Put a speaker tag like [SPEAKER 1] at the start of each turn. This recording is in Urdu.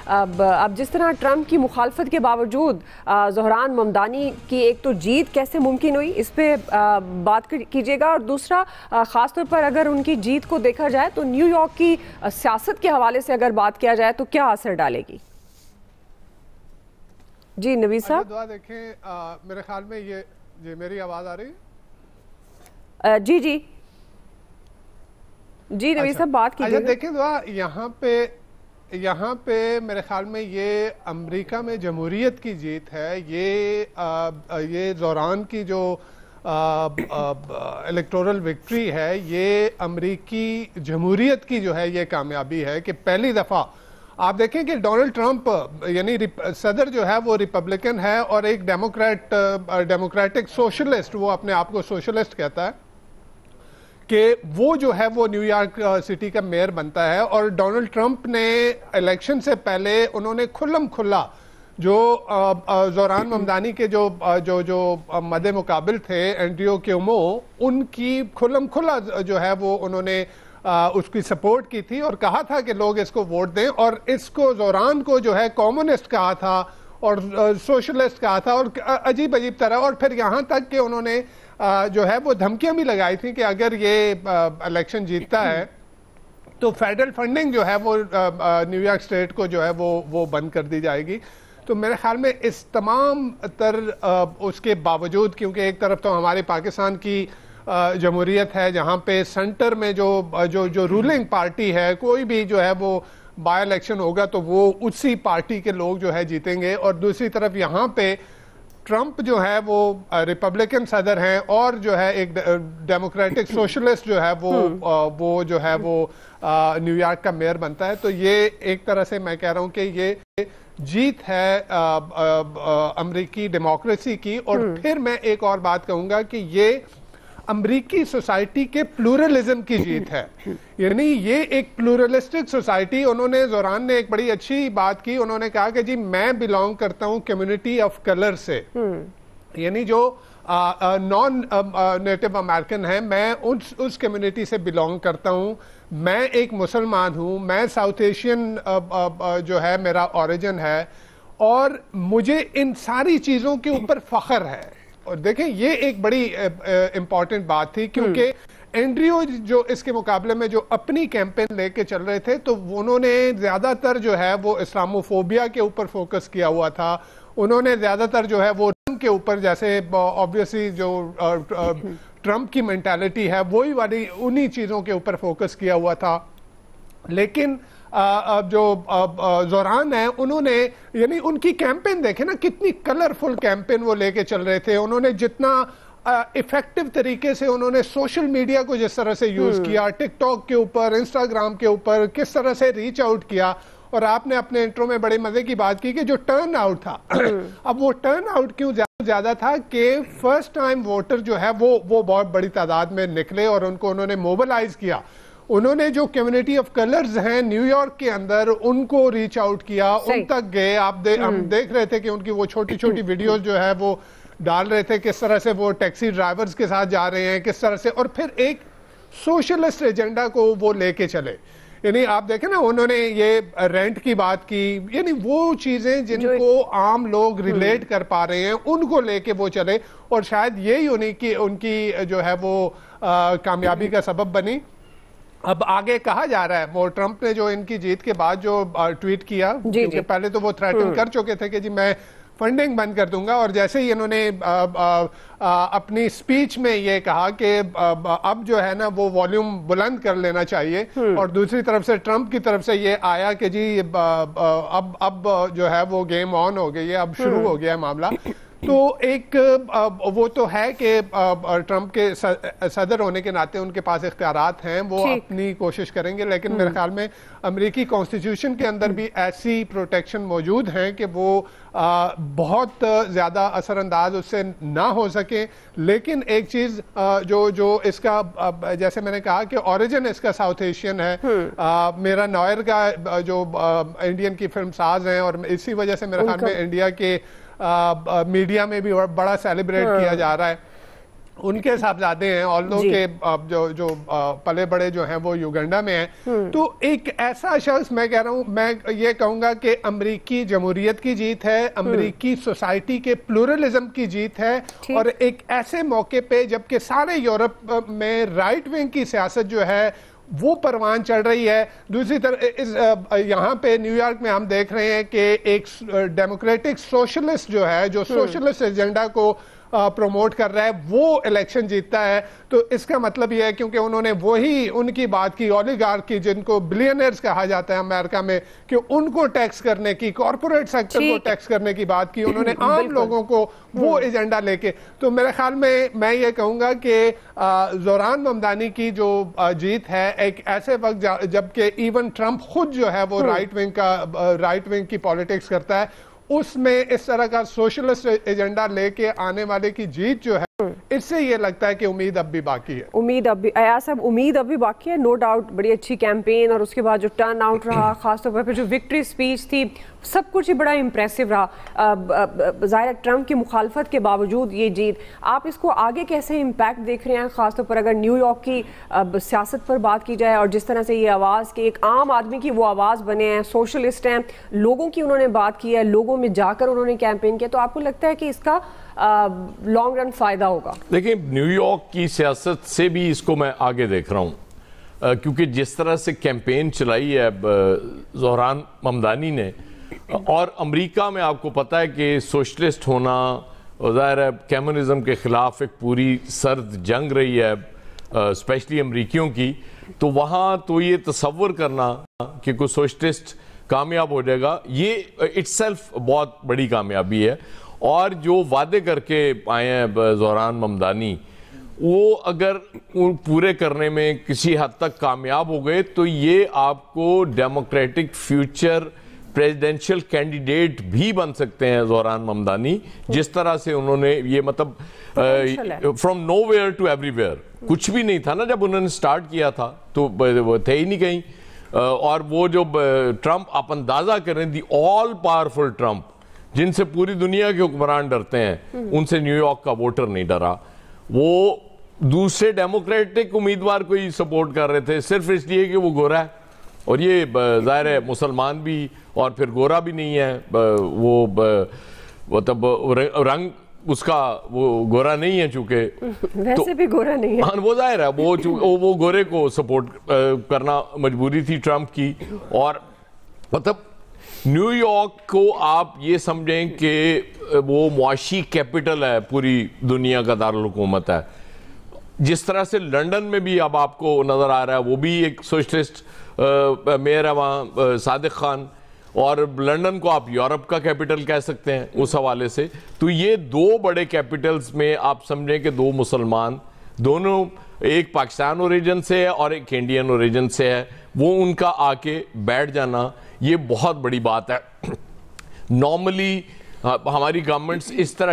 [SPEAKER 1] اب جس طرح ٹرمپ کی مخالفت کے باوجود زہران ممدانی کی ایک تو جیت کیسے ممکن ہوئی، اس پہ بات کیجیے گا، اور دوسرا خاص طور پر اگر ان کی جیت کو دیکھا جائے تو نیو یارک کی سیاست کے حوالے سے اگر بات کیا جائے تو کیا اثر ڈالے گی؟ جی نوید صاحب
[SPEAKER 2] دعا دیکھیں، میرے خیال میں یہ جی میری آواز آ رہی ہے؟
[SPEAKER 1] جی جی جی نوید صاحب بات کیجیے گا۔
[SPEAKER 2] دیکھیں دعا، یہاں پہ میرے خیال میں یہ امریکہ میں جمہوریت کی جیت ہے، یہ زہران کی جو الیکٹورل وکٹری ہے، یہ امریکی جمہوریت کی جو ہے یہ کامیابی ہے کہ پہلی دفعہ آپ دیکھیں کہ ڈونلڈ ٹرمپ یعنی صدر جو ہے وہ ریپبلکن ہے اور ایک ڈیموکریٹک سوشلسٹ، وہ اپنے آپ کو سوشلسٹ کہتا ہے، کہ وہ جو ہے وہ نیو یارک سٹی کا میئر بنتا ہے۔ اور ڈونلڈ ٹرمپ نے الیکشن سے پہلے انہوں نے کھلم کھلا جو زہران ممدانی کے جو مد مقابل تھے اینڈریو کیومو، ان کی کھلم کھلا جو ہے وہ انہوں نے اس کی سپورٹ کی تھی اور کہا تھا کہ لوگ اس کو ووٹ دیں، اور اس کو زہران کو جو ہے کمیونسٹ کہا تھا اور سوشلسٹ کہا تھا اور عجیب طرح، اور پھر یہاں تک کہ انہوں نے جو ہے وہ دھمکیاں بھی لگائی تھیں کہ اگر یہ الیکشن جیتتا ہے تو فیڈرل فنڈنگ جو ہے وہ نیو یارک اسٹیٹ کو جو ہے وہ بند کر دی جائے گی۔ تو میرے خیال میں اس تمام تر اس کے باوجود، کیونکہ ایک طرف تو ہمارے پاکستان کی جمہوریت ہے جہاں پہ سینٹر میں جو رولنگ پارٹی ہے، کوئی بھی جو ہے وہ بائی الیکشن ہوگا تو وہ اسی پارٹی کے لوگ جو ہے جیتیں گے، اور دوسری طرف یہاں پہ ٹرمپ جو ہے وہ ریپبلکن صدر ہیں اور جو ہے ایک ڈیموکریٹک سوشلسٹ جو ہے وہ جو ہے وہ نیو یارک کا میئر بنتا ہے۔ تو یہ ایک طرح سے میں کہہ رہا ہوں کہ یہ جیت ہے امریکی ڈیموکریسی کی۔ اور پھر میں ایک اور بات کہوں گا کہ یہ امریکی سوسائٹی کے پلورلزم کی جیت ہے، یعنی یہ ایک پلورلسٹک سوسائٹی۔ انہوں نے زہران نے ایک بڑی اچھی بات کی، انہوں نے کہا کہ جی میں بلانگ کرتا ہوں کمیونٹی آف کلر سے، یعنی جو نان نیٹو امریکن ہیں، میں اس کمیونٹی سے بلانگ کرتا ہوں، میں ایک مسلمان ہوں، میں ساؤتھ ایشین جو ہے میرا اوریجن ہے، اور مجھے ان ساری چیزوں کے اوپر فخر ہے۔ اور دیکھیں یہ ایک بڑی امپورٹنٹ بات تھی، کیونکہ اینڈریو جو اس کے مقابلے میں جو اپنی کیمپین لے کے چل رہے تھے تو انہوں نے زیادہ تر جو ہے وہ اسلاموفوبیا کے اوپر فوکس کیا ہوا تھا، انہوں نے زیادہ تر جو ہے وہ رنگ کے اوپر، جیسے آبویسلی جو ٹرمپ کی مینٹالٹی ہے وہی والی انہی چیزوں کے اوپر فوکس کیا ہوا تھا۔ لیکن جو زہران ہیں انہوں نے یعنی ان کی کیمپین دیکھیں نا، کتنی کلرفل کیمپین وہ لے کے چل رہے تھے، انہوں نے جتنا افیکٹو طریقے سے انہوں نے سوشل میڈیا کو جس طرح سے یوز کیا، ٹک ٹاک کے اوپر، انسٹاگرام کے اوپر کس طرح سے ریچ آؤٹ کیا، اور آپ نے اپنے انٹرو میں بڑے مزے کی بات کی کہ جو ٹرن آؤٹ تھا، اب وہ ٹرن آؤٹ کیوں زیادہ تھا کہ فرسٹ ٹائم ووٹر جو ہے وہ بہت بڑی تعداد میں نکلے اور ان کو انہوں نے موبلائز کیا، انہوں نے جو کمیونٹی آف کلرز ہیں نیو یارک کے اندر ان کو ریچ آؤٹ کیا، ان تک گئے۔ ہم دیکھ رہے تھے کہ ان کی وہ چھوٹی چھوٹی ویڈیوز جو ہے وہ ڈال رہے تھے، کس طرح سے وہ ٹیکسی ڈرائیورز کے ساتھ جا رہے ہیں، کس طرح سے، اور پھر ایک سوشلسٹ ایجنڈا کو وہ لے کے چلے۔ یعنی آپ دیکھیں نا، انہوں نے یہ رینٹ کی بات کی، یعنی وہ چیزیں جن کو عام لوگ ریلیٹ کر پا رہے ہیں ان کو لے کے وہ چلے، اور شاید یہی ان کی جو ہے وہ کامیابی کا سبب بنی۔ اب آگے کہا جا رہا ہے، وہ ٹرمپ نے جو ان کی جیت کے بعد جو ٹویٹ کیا، کیونکہ پہلے تو وہ تھریٹن کر چکے تھے کہ جی میں فنڈنگ بند کر دوں گا، اور جیسے ہی انہوں نے اپنی سپیچ میں یہ کہا کہ اب جو ہے نا وہ والیوم بلند کر لینا چاہیے، اور دوسری طرف سے ٹرمپ کی طرف سے یہ آیا کہ جی اب جو ہے وہ گیم آن ہو گئی ہے، اب شروع ہو گیا ہے معاملہ۔ تو ایک وہ تو ہے کہ ٹرمپ کے صدر ہونے کے ناطے ان کے پاس اختیارات ہیں، وہ اپنی کوشش کریں گے، لیکن میرے خیال میں امریکی کانسٹیٹیوشن کے اندر بھی ایسی پروٹیکشن موجود ہیں کہ وہ بہت زیادہ اثر انداز اس سے نہ ہو سکے۔ لیکن ایک چیز جو اس کا، جیسے میں نے کہا کہ اوریجن اس کا ساؤتھ ایشین ہے، میرا نوئر کا جو انڈین کی فلم ساز ہیں، اور اسی وجہ سے میرے خیال میں انڈیا کے میڈیا میں بھی بڑا سیلیبریٹ کیا جا رہا ہے۔ ان کے صاحبزادے ہیں اور لوگ کے جو پلے بڑے جو ہیں وہ یوگنڈا میں ہیں. تو ایک ایسا شخص میں کہہ رہا ہوں, میں یہ کہوں گا کہ امریکی جمہوریت کی جیت ہے, امریکی سوسائٹی کے پلورلزم کی جیت ہے, اور ایک ایسے موقع پہ جبکہ سارے یورپ میں رائٹ ونگ کی سیاست جو ہے وہ پروان چڑھ رہی ہے. دوسری طرف یہاں پہ نیو یارک میں ہم دیکھ رہے ہیں کہ ایک ڈیموکریٹک سوشلسٹ جو ہے, جو سوشلسٹ ایجنڈا کو پروموٹ کر رہا ہے, وہ الیکشن جیتتا ہے. تو اس کا مطلب یہ ہے کیونکہ انہوں نے وہی ان کی بات کی, اولیگارک کی, جن کو بلینئرز کہا جاتا ہے امریکہ میں, کہ ان کو ٹیکس کرنے کی, کارپوریٹ سیکٹر کو ٹیکس کرنے کی بات کی انہوں نے, عام لوگوں کو وہ ایجنڈا لے کے. تو میرے خیال میں یہ کہوں گا کہ زہران ممدانی کی جو جیت ہے ایک ایسے وقت جبکہ ایون ٹرمپ خود جو ہے وہ رائٹ ونگ کی پالیٹکس کرتا ہے, اس میں اس طرح کا سوشلسٹ ایجنڈا لے کے آنے والے کی جیت جو ہے, اس سے یہ لگتا ہے کہ امید اب بھی باقی ہے.
[SPEAKER 1] امید اب بھی باقی ہے, نو ڈاؤٹ. بڑی اچھی کیمپین, اور اس کے بعد جو ٹرن آؤٹ رہا, خاص طور پر جو وکٹری سپیچ تھی, سب کچھ ہی بڑا امپریسو رہا. ظاہر ٹرمپ کی مخالفت کے باوجود یہ جیت, آپ اس کو آگے کیسے امپیکٹ دیکھ رہے ہیں, خاص طور پر اگر نیو یارک کی سیاست پر بات کی جائے, اور جس طرح سے یہ آواز کہ ایک عام آدمی کی وہ آواز بنے ہیں, سوشلسٹ ہیں, لوگوں کی انہوں نے بات کی ہے, لوگوں میں جا کر انہوں نے کیمپین کیا, تو آپ کو لگتا ہے کہ اس کا لانگ رن فائدہ ہوگا؟
[SPEAKER 3] دیکھیں, نیو یارک کی سیاست سے بھی اس کو میں آگے دیکھ رہا ہوں, کیونکہ جس طرح سے کیمپین چلائی ہے زہران ممدانی نے, اور امریکہ میں آپ کو پتہ ہے کہ سوشلسٹ ہونا, ظاہر ہے کمیونزم کے خلاف ایک پوری سرد جنگ رہی ہے اسپیشلی امریکیوں کی, تو وہاں تو یہ تصور کرنا کہ کوئی سوشلسٹ کامیاب ہو جائے گا, یہ اٹ سیلف بہت بڑی کامیابی ہے. اور جو وعدے کر کے آئے ہیں زہران ممدانی, وہ اگر پورے کرنے میں کسی حد تک کامیاب ہو گئے تو یہ آپ کو ڈیموکریٹک فیوچر پریزیڈنشل کینڈیڈیٹ بھی بن سکتے ہیں زہران ممدانی, جس طرح سے انہوں نے یہ مطلب from nowhere to everywhere, کچھ بھی نہیں تھا نا جب انہوں نے سٹارٹ کیا تھا, تو وہ تھے ہی نہیں کہیں. اور وہ جو ٹرمپ, آپ اندازہ کریں, دی آل پاورفل ٹرمپ, جن سے پوری دنیا کے حکمران ڈرتے ہیں, ان سے نیو یارک کا ووٹر نہیں ڈرا. وہ دوسرے ڈیموکریٹک امیدوار کو ہی سپورٹ کر رہے تھے صرف اس لیے کہ وہ گورا ہے, اور یہ ظاہر ہے مسلمان بھی اور پھر گورا بھی نہیں ہے, وہ مطلب رنگ اس کا وہ گورا نہیں ہے, چونکہ
[SPEAKER 1] ویسے بھی گورا نہیں ہے,
[SPEAKER 3] وہ ظاہر ہے وہ گورے کو سپورٹ کرنا مجبوری تھی ٹرمپ کی. اور مطلب نیو یارک کو آپ یہ سمجھیں کہ وہ معاشی کیپٹل ہے, پوری دنیا کا دارالحکومت ہے. جس طرح سے لنڈن میں بھی اب آپ کو نظر آ رہا ہے, وہ بھی ایک سوشلسٹ میئر ہے وہاں, صادق خان, اور لنڈن کو آپ یورپ کا کیپٹل کہہ سکتے ہیں اس حوالے سے. تو یہ دو بڑے کیپٹلز میں آپ سمجھیں کہ دو مسلمان, دونوں ایک پاکستان اوریجن سے ہے اور ایک انڈین اوریجن سے ہے, وہ ان کا آ کے بیٹھ جانا یہ بہت بڑی بات ہے. نارملی ہماری گورنمنٹس اس طرح